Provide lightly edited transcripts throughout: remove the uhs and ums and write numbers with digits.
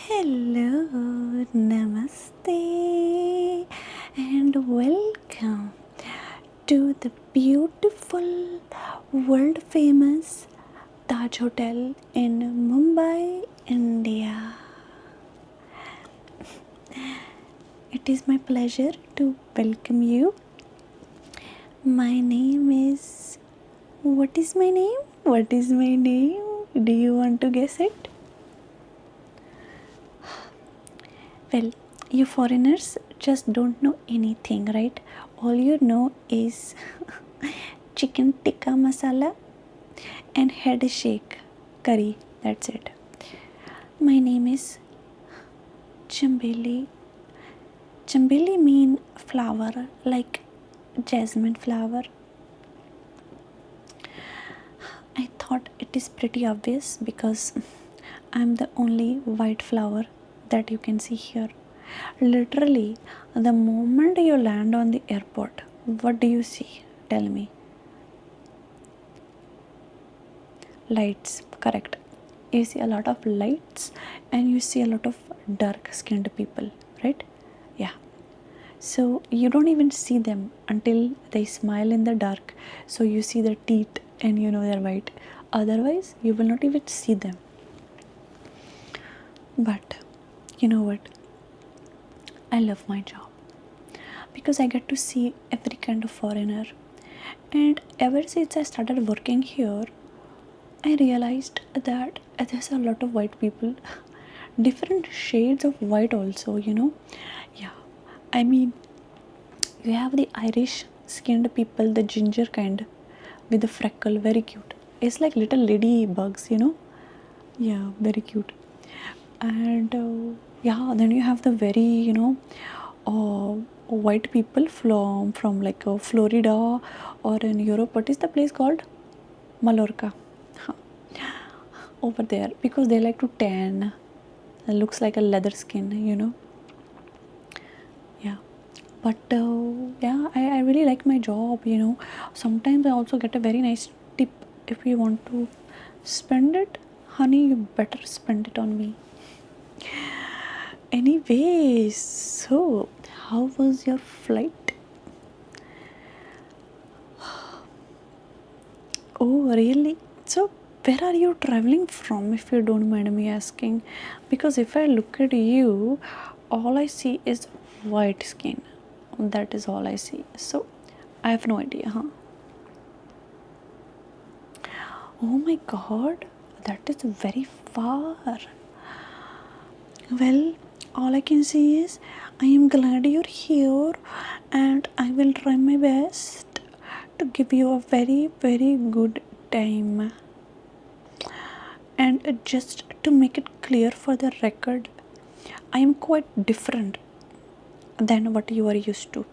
Hello, namaste, and welcome to the beautiful world famous Taj Hotel in Mumbai, India. It is my pleasure to welcome you. My name is. What is my name? What is my name? Do you want to guess it? Well, you foreigners just don't know anything, right? All you know is chicken tikka masala and head shake curry. That's it. My name is Chambeli. Chambeli mean flower, like jasmine flower. I thought it is pretty obvious because I'm the only white flower that you can see here. Literally, the moment you land on the airport, what do you see? Tell me. Lights, correct. You see a lot of lights and you see a lot of dark skinned people, right? Yeah. So you don't even see them until they smile in the dark. So you see their teeth and you know they're white. Otherwise, you will not even see them. But you know what? I love my job because I get to see every kind of foreigner. And ever since I started working here, I realized that there's a lot of white people, different shades of white, also. Yeah, I mean, you have the Irish skinned people, the ginger kind with the freckle, very cute. It's like little ladybugs. Yeah, very cute. And yeah, then you have the very, white people from like Florida or in Europe. What is the place called? Mallorca. Huh. Over there because they like to tan. It looks like a leather skin. Yeah. But yeah, I really like my job. Sometimes I also get a very nice tip. If you want to spend it, honey, you better spend it on me. Anyway, so how was your flight? Oh, really? So, where are you traveling from, if you don't mind me asking? Because if I look at you, all I see is white skin. That is all I see. So, I have no idea, huh? Oh my god, that is very far. Well, all I can say is I am glad you're here and I will try my best to give you a very, very good time. And just to make it clear for the record, I am quite different than what you are used to.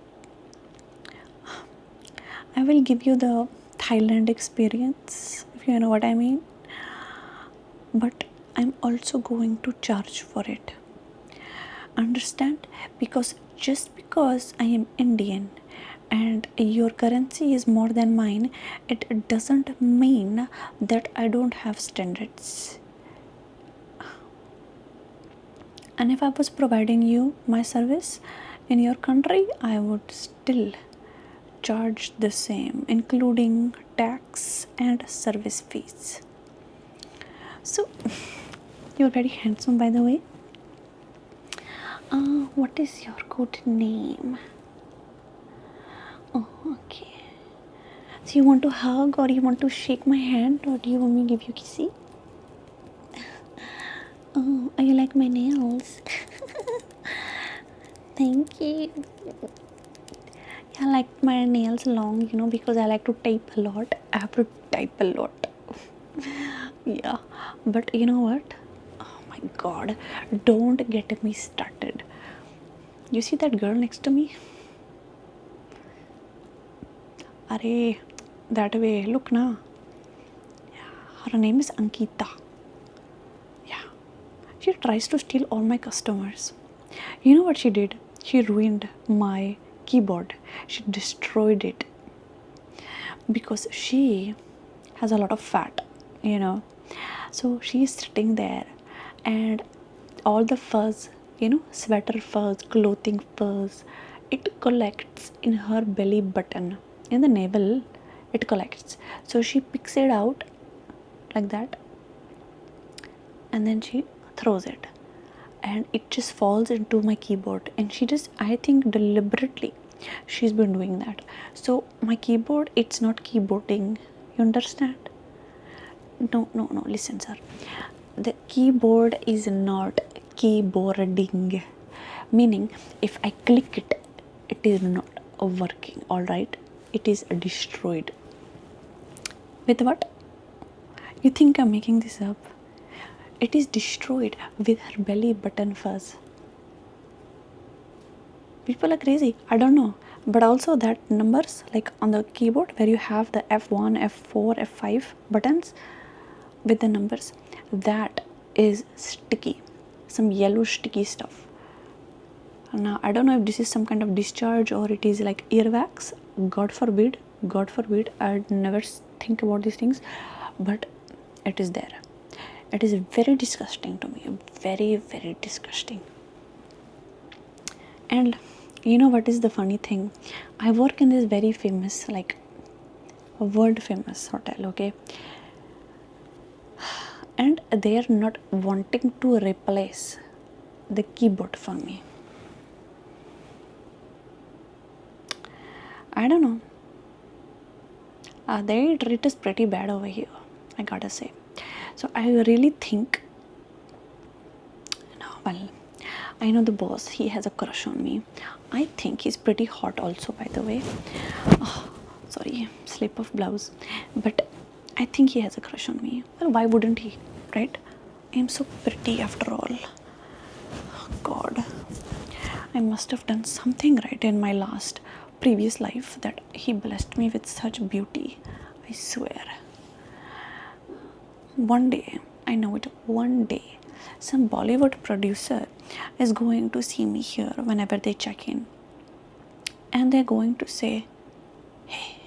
I will give you the Thailand experience, if you know what I mean. But I'm also going to charge for it. Understand? Because just because I am Indian and your currency is more than mine, it doesn't mean that I don't have standards. And if I was providing you my service in your country, I would still charge the same, including tax and service fees. So, you're very handsome, by the way. What is your good name? Oh, okay. So you want to hug or you want to shake my hand or do you want me to give you a kissy? Oh, you like my nails? Thank you. I like my nails long, because I like to type a lot. I have to type a lot. Yeah, but you know what? Oh my god, don't get me started. You see that girl next to me? Are that way, look na. Yeah, her name is Ankita. Yeah, she tries to steal all my customers. You know what she did? She ruined my keyboard. She destroyed it because she has a lot of fat. So she is sitting there and all the fuzz, sweater fuzz, clothing fuzz, it collects in her belly button, in the navel. It collects, so she picks it out like that, and then she throws it, and it just falls into my keyboard. And she just, I think deliberately, she's been doing that. So my keyboard, it's not keyboarding, you understand? No, no, no, listen, sir. The keyboard is not keyboarding. Meaning, if I click it, it is not working, alright? It is destroyed. With what? You think I'm making this up? It is destroyed with her belly button fuzz. People are crazy. I don't know. But also that numbers, like on the keyboard where you have the F1, F4, F5 buttons with the numbers, that is sticky. Some yellow sticky stuff. Now I don't know if this is some kind of discharge or it is like earwax. God forbid. God forbid. I'd never think about these things. But it is there. It is very disgusting to me. Very, very disgusting. And you know what is the funny thing? I work in this very famous, like world famous hotel, okay? And they are not wanting to replace the keyboard for me. I don't know. They treat us pretty bad over here, I gotta say. So I really think, well, I know the boss, he has a crush on me. I think he's pretty hot also, by the way. Oh, sorry, slip of blouse. But I think he has a crush on me. Well, why wouldn't he, right? I am so pretty after all. Oh, God. I must have done something right in my previous life that he blessed me with such beauty. I swear. One day, I know it, one day, some Bollywood producer is going to see me here whenever they check in. And they're going to say, hey,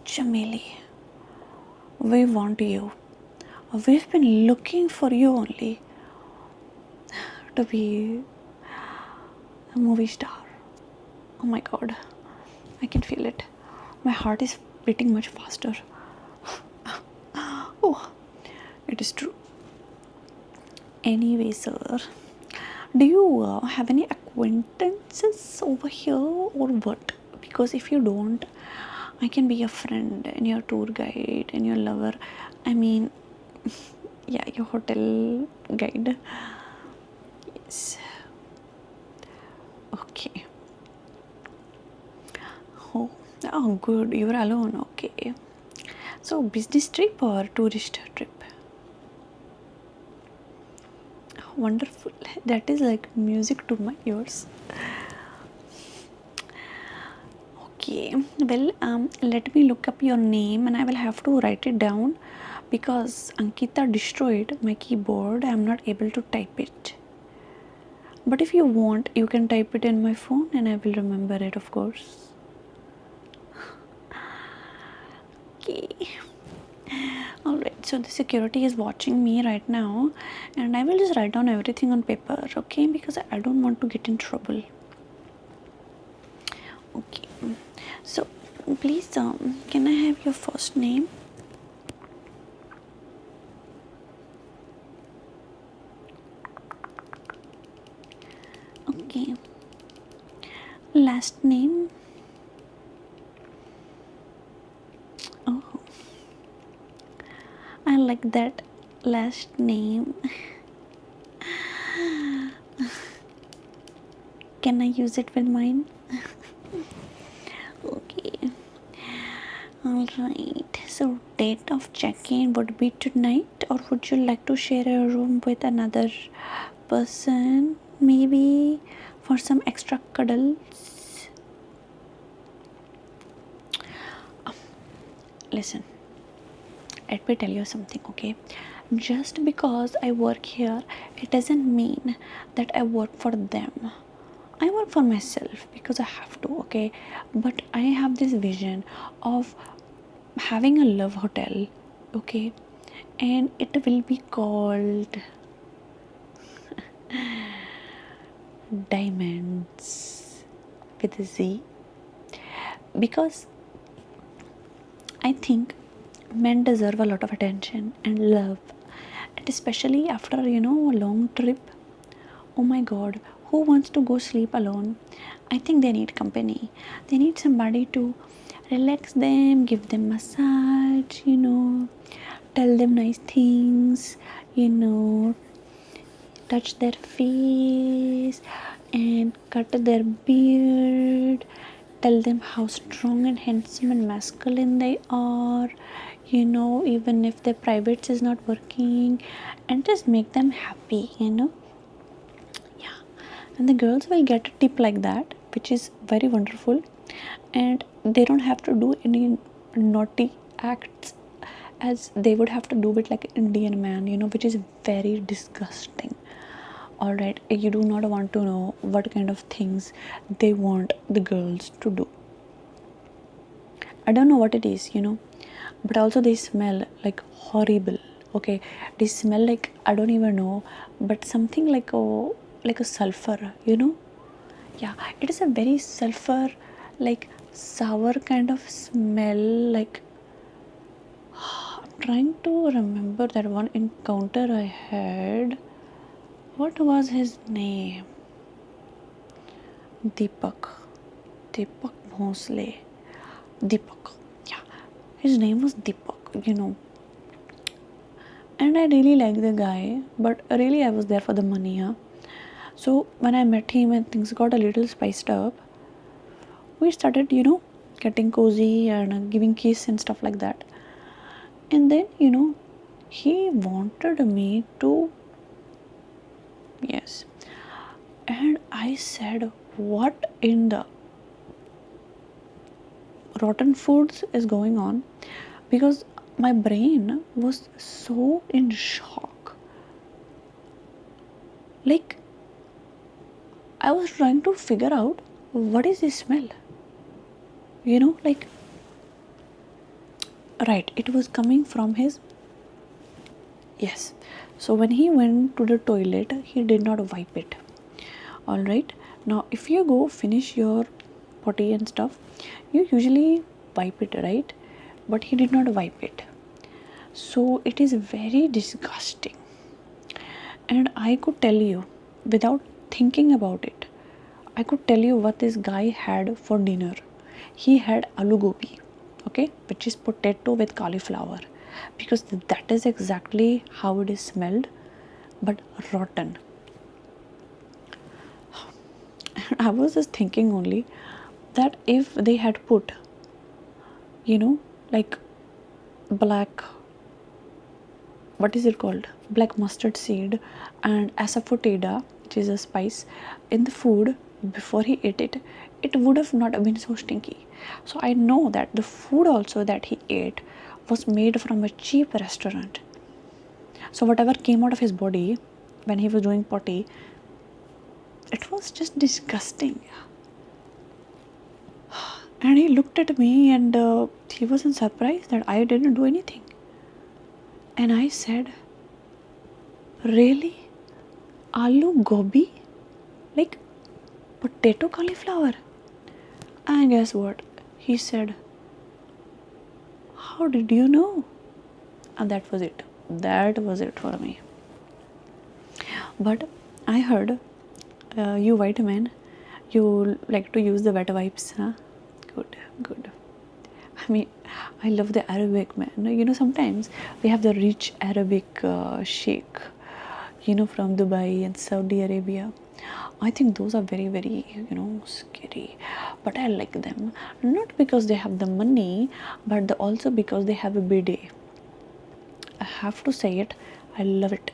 Chameli, we want you. We've been looking for you only to be a movie star. Oh my God, I can feel it. My heart is beating much faster. Oh, it is true. Anyway, sir, do you have any acquaintances over here or what? Because if you don't, I can be your friend and your tour guide and your lover. I mean, yeah, your hotel guide. Yes. Okay. Oh, good. You're alone. Okay. So, business trip or tourist trip? Wonderful. That is like music to my ears. Okay. Well, let me look up your name and I will have to write it down because Ankita destroyed my keyboard. I am not able to type it. But if you want, you can type it in my phone and I will remember it, of course. Okay. Alright, so the security is watching me right now and I will just write down everything on paper, okay? Because I don't want to get in trouble. Okay. So, please, can I have your first name? Okay. Last name? Oh, I like that last name. Can I use it with mine? Okay. Alright. So, date of check-in would be tonight, or would you like to share a room with another person? Maybe for some extra cuddles? Listen, let me tell you something, okay? Just because I work here, it doesn't mean that I work for them. I work for myself because I have to, okay? But I have this vision of having a love hotel, okay? And it will be called Diamonds with a Z. Because I think men deserve a lot of attention and love, and especially after a long trip. Oh my god, who wants to go sleep alone? I think they need company. They need somebody to relax them, give them massage, tell them nice things, touch their face and cut their beard, tell them how strong and handsome and masculine they are, even if their privates is not working, and just make them happy. Yeah, and the girls will get a tip like that, which is very wonderful, and they don't have to do any naughty acts as they would have to do it like an Indian man, which is very disgusting. All right, you do not want to know what kind of things they want the girls to do. I don't know what it is, but also they smell like horrible. Okay, they smell like I don't even know, but something like a sulfur, Yeah, it is a very sulfur, like sour kind of smell. Like I'm trying to remember that one encounter I had. What was his name? Deepak. Deepak Bhosle. Deepak. Yeah. His name was Deepak. And I really like the guy, but really I was there for the money, huh? So when I met him and things got a little spiced up, we started, getting cozy and giving kiss and stuff like that. And then, he wanted me to, yes. And I said, what in the rotten foods is going on? Because my brain was so in shock. Like, I was trying to figure out what is this smell? Like, right, it was coming from his, yes. So when he went to the toilet, he did not wipe it. All right, now if you go finish your potty and stuff, you usually wipe it, right? But he did not wipe it, so it is very disgusting. And I could tell you, without thinking about it, I could tell you what this guy had for dinner. He had aloo gobi, okay, which is potato with cauliflower, because that is exactly how it is smelled, but rotten. I was just thinking only that if they had put, like black, what is it called? Black mustard seed and asafoetida, which is a spice, in the food before he ate it, it would have not been so stinky. So I know that the food also that he ate was made from a cheap restaurant. So whatever came out of his body when he was doing potty, it was just disgusting. And he looked at me and he was in surprise that I didn't do anything. And I said, really? Aloo gobi? Like potato cauliflower? And guess what? He said, how did you know? And that was it. That was it for me. But I heard you white men, you like to use the wet wipes, huh? Good, good. I mean, I love the Arabic man. Sometimes we have the rich Arabic sheikh, from Dubai and Saudi Arabia. I think those are very, very, scary. But I like them. Not because they have the money, but also because they have a bidet. I have to say it, I love it.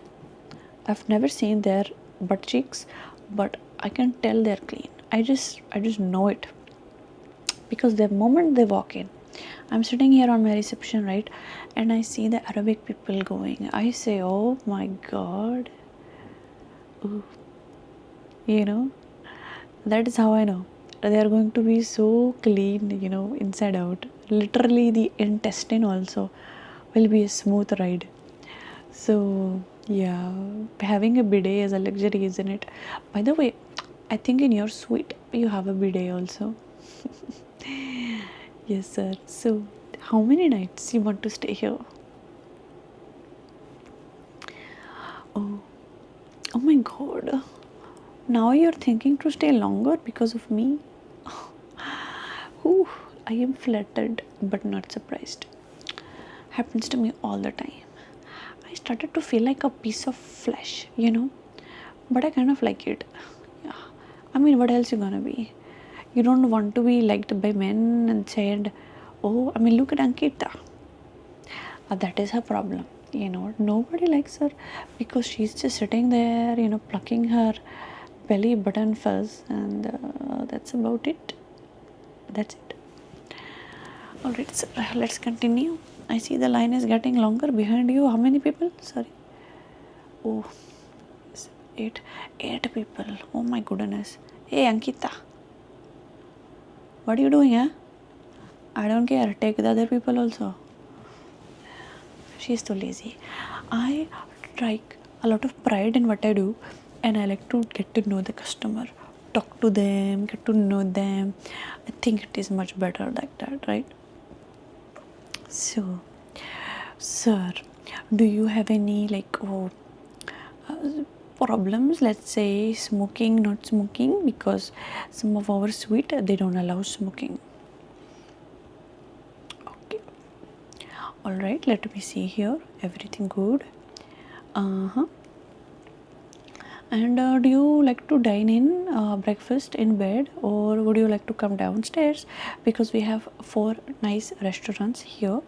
I've never seen their butt cheeks, but I can tell they're clean. I just know it. Because the moment they walk in, I'm sitting here on my reception, right? And I see the Arabic people going. I say, oh my God. Ooh. That is how I know. They are going to be so clean, inside out. Literally the intestine also will be a smooth ride. So Yeah, having a bidet is a luxury, isn't it? By the way, I think in your suite you have a bidet also. Yes, sir. So, how many nights you want to stay here? Oh, oh my God. Now you're thinking to stay longer because of me? Ooh, I am flattered but not surprised. Happens to me all the time. I started to feel like a piece of flesh, but I kind of like it. Yeah. I mean, what else you gonna be? You don't want to be liked by men and said, oh, I mean, look at Ankita. That is her problem. Nobody likes her because she's just sitting there, plucking her belly button fuzz, and that's about it. That's it. Alright, sir, let's continue. I see the line is getting longer behind you. How many people? Sorry. Oh, eight people. Oh my goodness. Hey, Ankita. What are you doing, huh? I don't care. Take the other people also. She's too lazy. I take a lot of pride in what I do, and I like to get to know the customer, talk to them, get to know them. I think it is much better like that, right? So, sir, do you have any problems? Let's say smoking, not smoking, because some of our suite they don't allow smoking. Okay. All right. Let me see here. Everything good. And do you like to dine in breakfast in bed, or would you like to come downstairs? Because we have 4 nice restaurants here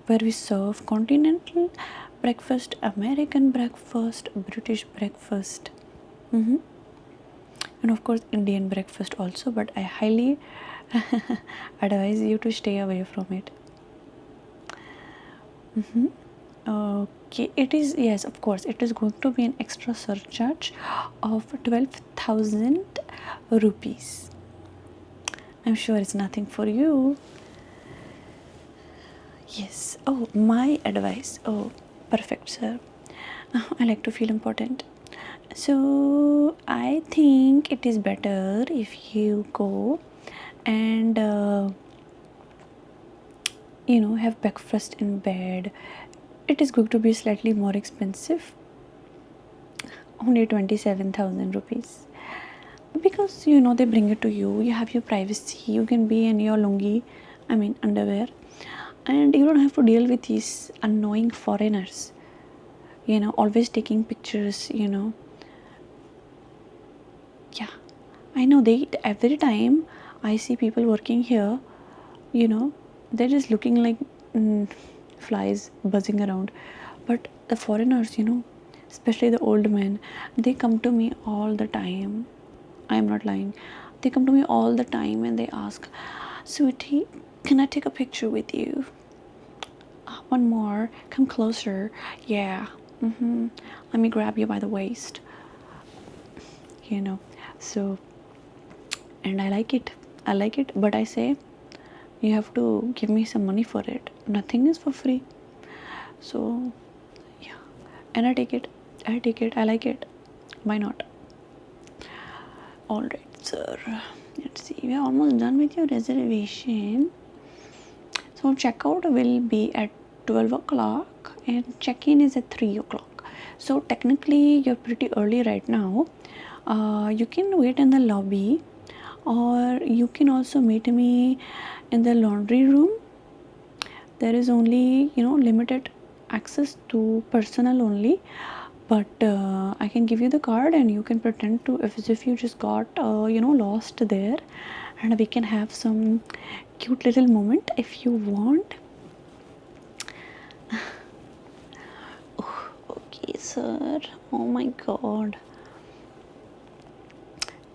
where we serve continental breakfast, American breakfast, British breakfast, and of course Indian breakfast also. But I highly advise you to stay away from it. Okay, it is, yes, of course, it is going to be an extra surcharge of 12,000 rupees. I'm sure it's nothing for you. Yes. Oh, my advice. Oh, perfect, sir. I like to feel important. So, I think it is better if you go and have breakfast in bed. It is going to be slightly more expensive, only 27,000 rupees, because they bring it to you. You have your privacy, you can be in your lungi, I mean underwear, and you don't have to deal with these annoying foreigners, always taking pictures. Yeah, I know, they every time I see people working here, they're just looking like flies buzzing around. But the foreigners, especially the old men, they come to me all the time. I'm not lying. They come to me all the time and they ask, sweetie, can I take a picture with you? One more, come closer. Yeah, let me grab you by the waist. So, and I like it. But I say, you have to give me some money for it. Nothing is for free. So, yeah, and I take it. I like it. Why not? All right, sir. Let's see. We are almost done with your reservation. So checkout will be at 12 o'clock and check-in is at 3 o'clock. So technically you're pretty early right now. You can wait in the lobby, or you can also meet me in the laundry room. There is only limited access to personal only, but I can give you the card and you can pretend to as if you just got lost there, and we can have some cute little moment if you want. Oh, okay, sir. Oh my God.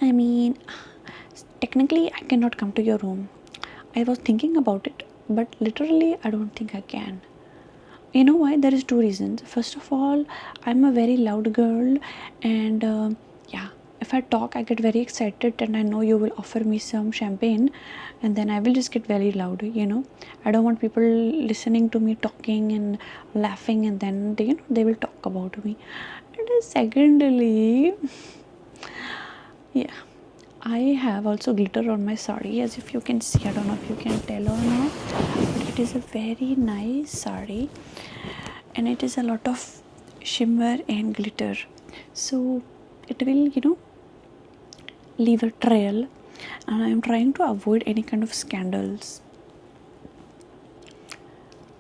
I mean, technically I cannot come to your room. I was thinking about it, but literally I don't think I can. You know why? There is 2 reasons. First of all, I'm a very loud girl, and yeah, if I talk, I get very excited, and I know you will offer me some champagne, and then I will just get very loud. I don't want people listening to me talking and laughing, and then they will talk about me. And secondly, yeah, I have also glitter on my sari, as if you can see. I don't know if you can tell or not, but it is a very nice sari, and it is a lot of shimmer and glitter, so it will leave a trail, and I am trying to avoid any kind of scandals.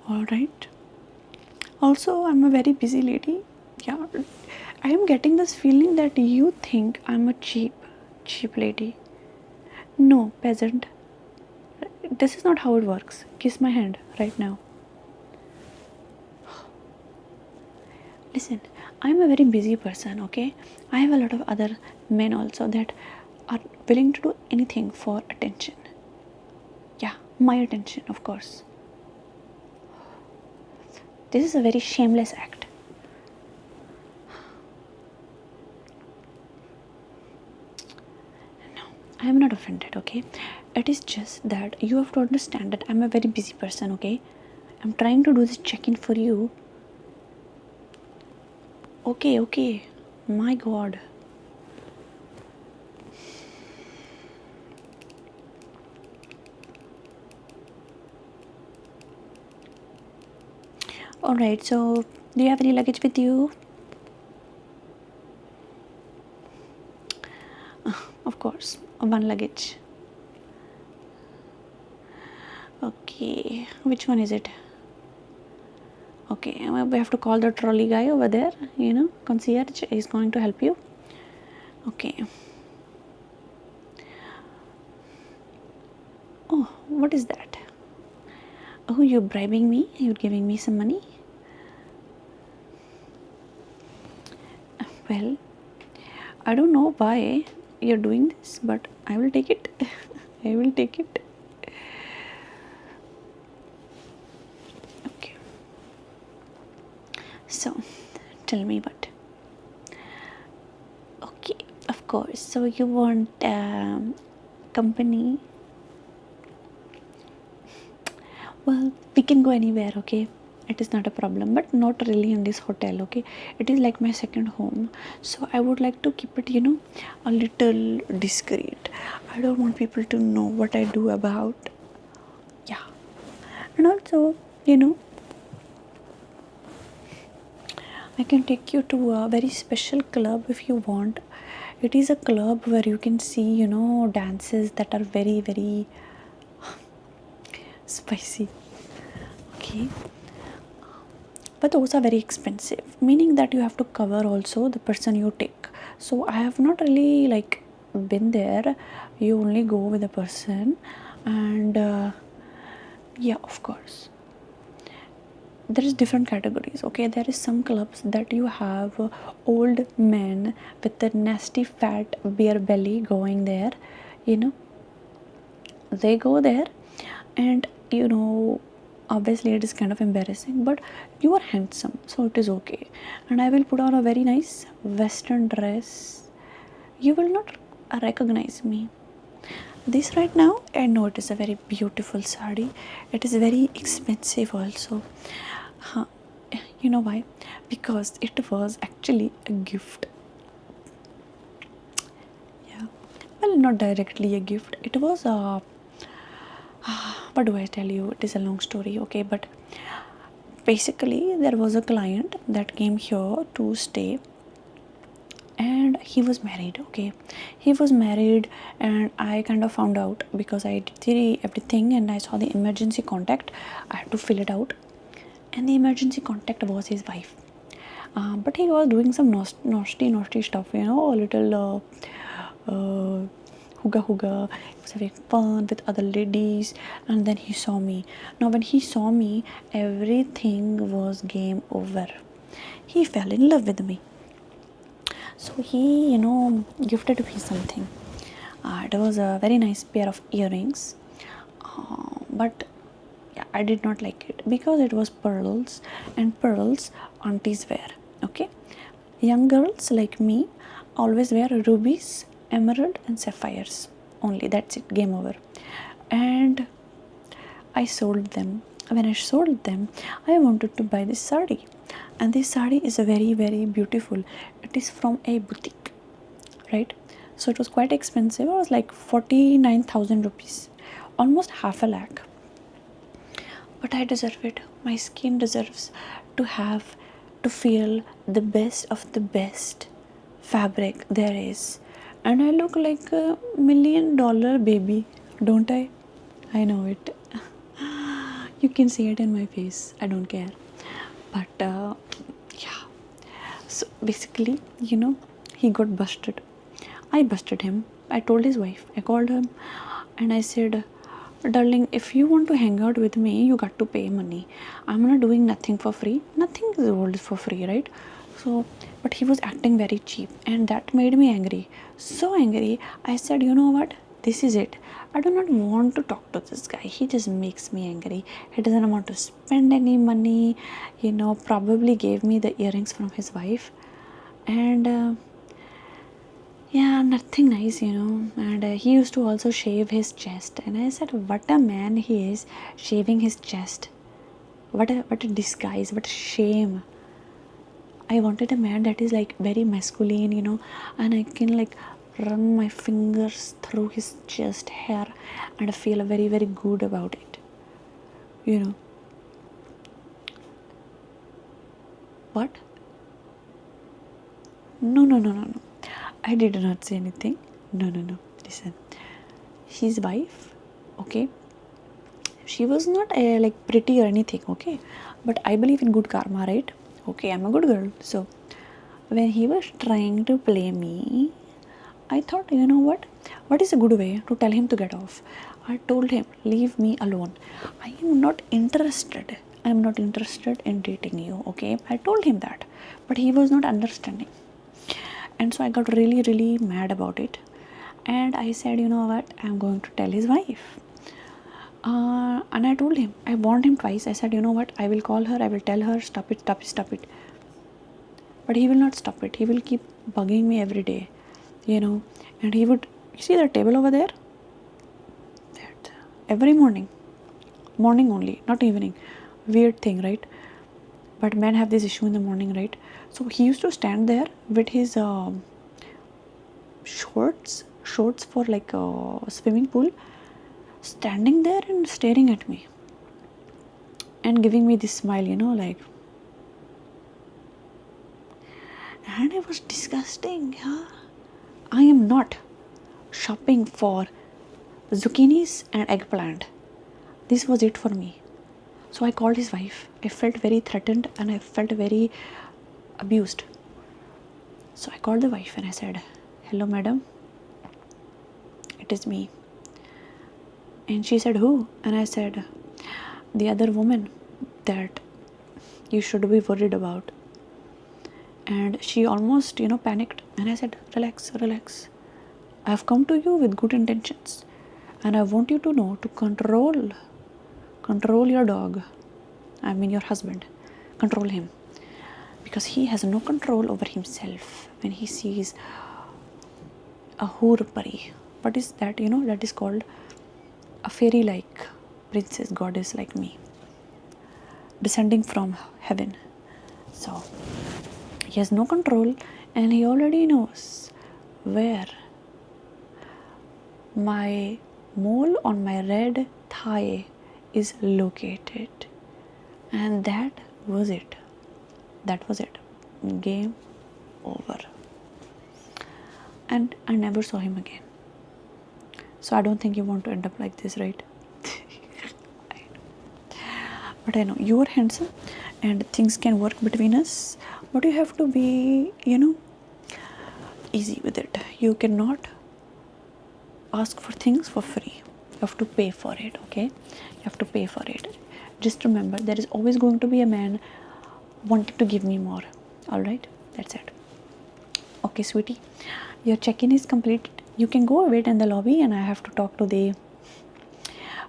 All right. Also, I'm a very busy lady. Yeah, I am getting this feeling that you think I'm a cheap lady. No, peasant. This is not how it works. Kiss my hand right now. Listen, I'm a very busy person, okay? I have a lot of other men also that are willing to do anything for attention. Yeah, my attention, of course. This is a very shameless act. No, I am not offended, okay? It is just that you have to understand that I'm a very busy person, okay? I'm trying to do this check-in for you. Okay. My God. Alright, so do you have any luggage with you? Of course, one luggage. Okay, which one is it? Okay, we have to call the trolley guy over there, concierge is going to help you. Okay. Oh, what is that? Oh, you're bribing me? You're giving me some money? Well, I don't know why you're doing this, but I will take it. I will take it. Okay. So, tell me what. Okay, of course. So you want company? Well, we can go anywhere, okay? It is not a problem, but not really in this hotel, okay? It is like my second home, so I would like to keep it a little discreet. I don't want people to know what I do about. Yeah. And also, I can take you to a very special club if you want. It is a club where you can see dances that are very, very spicy, okay? But those are very expensive, meaning that you have to cover also the person you take. So I have not really been there. You only go with a person, and yeah, of course there is different categories, okay? There is some clubs that you have old men with a nasty fat beer belly going there. They go there, and obviously it is kind of embarrassing, but you are handsome, so it is okay. And I will put on a very nice western dress. You will not recognize me. This right now, I know it is a very beautiful sari. It is very expensive also. You know why? Because it was actually a gift. Yeah. Well, not directly a gift. It was a what do I tell you? It is a long story, okay? But basically, there was a client that came here to stay, and he was married, okay? He was married, and I kind of found out because I did everything, and I saw the emergency contact. I had to fill it out, and the emergency contact was his wife. But he was doing some nasty stuff, a little hooga. He was having fun with other ladies, and then he saw me. Now, when he saw me, everything was game over. He fell in love with me. So he, gifted me something. It was a very nice pair of earrings, but yeah, I did not like it because it was pearls, and pearls aunties wear. Okay, young girls like me always wear rubies, emerald, and sapphires only. That's it, game over. And I sold them. When I sold them, I wanted to buy this sari, and this sari is a very, very beautiful. It is from a boutique, right? So it was quite expensive. It was like 49,000 rupees, almost half a lakh. But I deserve it. My skin deserves to have, to feel the best of the best fabric there is. And I look like a $1 million baby, don't I? I know it. You can see it in my face. I don't care. But yeah. So basically, he got busted. I busted him. I told his wife. I called him and I said, darling, if you want to hang out with me, you got to pay money. I'm not doing nothing for free. Nothing in the world is for free, right? So, but he was acting very cheap, and that made me angry. So angry, I said, you know what? This is it. I do not want to talk to this guy. He just makes me angry. He doesn't want to spend any money. Probably gave me the earrings from his wife. And yeah, nothing nice, And he used to also shave his chest. And I said, what a man he is, shaving his chest. What a disguise, what a shame. I wanted a man that is like very masculine, and I can like run my fingers through his chest hair and I feel very, very good about it. What? No. I did not say anything. No. Listen. His wife, okay, she was not like pretty or anything, okay, but I believe in good karma, right? Okay, I'm a good girl. So when he was trying to play me, I thought, what is a good way to tell him to get off? I told him, leave me alone. I am not interested in dating you, okay? I told him that, but he was not understanding. And so I got really, really mad about it. And I said, you know what, I'm going to tell his wife. And I told him, I warned him twice. I said, you know what, I will call her, I will tell her, stop it. But he will not stop it. He will keep bugging me every day, and he would, you see the table over there? Every morning only, not evening. Weird thing, right? But men have this issue in the morning, right? So he used to stand there with his shorts for like a swimming pool, standing there and staring at me and giving me this smile, like, and it was disgusting. I am not shopping for zucchinis and eggplant. This was it for me. So I called his wife. I felt very threatened and I felt very abused. So I called the wife and I said, hello madam, it is me. And she said, who? And I said, the other woman that you should be worried about. And she almost, panicked. And I said, relax. I have come to you with good intentions. And I want you to know to control your dog. I mean your husband. Control him. Because he has no control over himself when he sees a hurpari. What is that? That is called a fairy-like princess, goddess like me, descending from heaven. So he has no control, and he already knows where my mole on my red thigh is located. And that was it. Game over. And I never saw him again. So I don't think you want to end up like this, right? But I know you are handsome and things can work between us, but you have to be, easy with it. You cannot ask for things for free. You have to pay for it, okay? You have to pay for it. Just remember, there is always going to be a man wanting to give me more. All right? That's it. Okay, sweetie. Your check-in is completed. You can go wait in the lobby, and I have to talk to the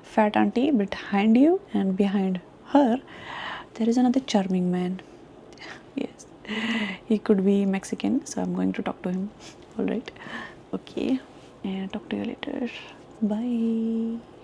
fat auntie behind you, and behind her there is another charming man. Yes. He could be Mexican, so I'm going to talk to him. All right. Okay. And talk to you later. Bye.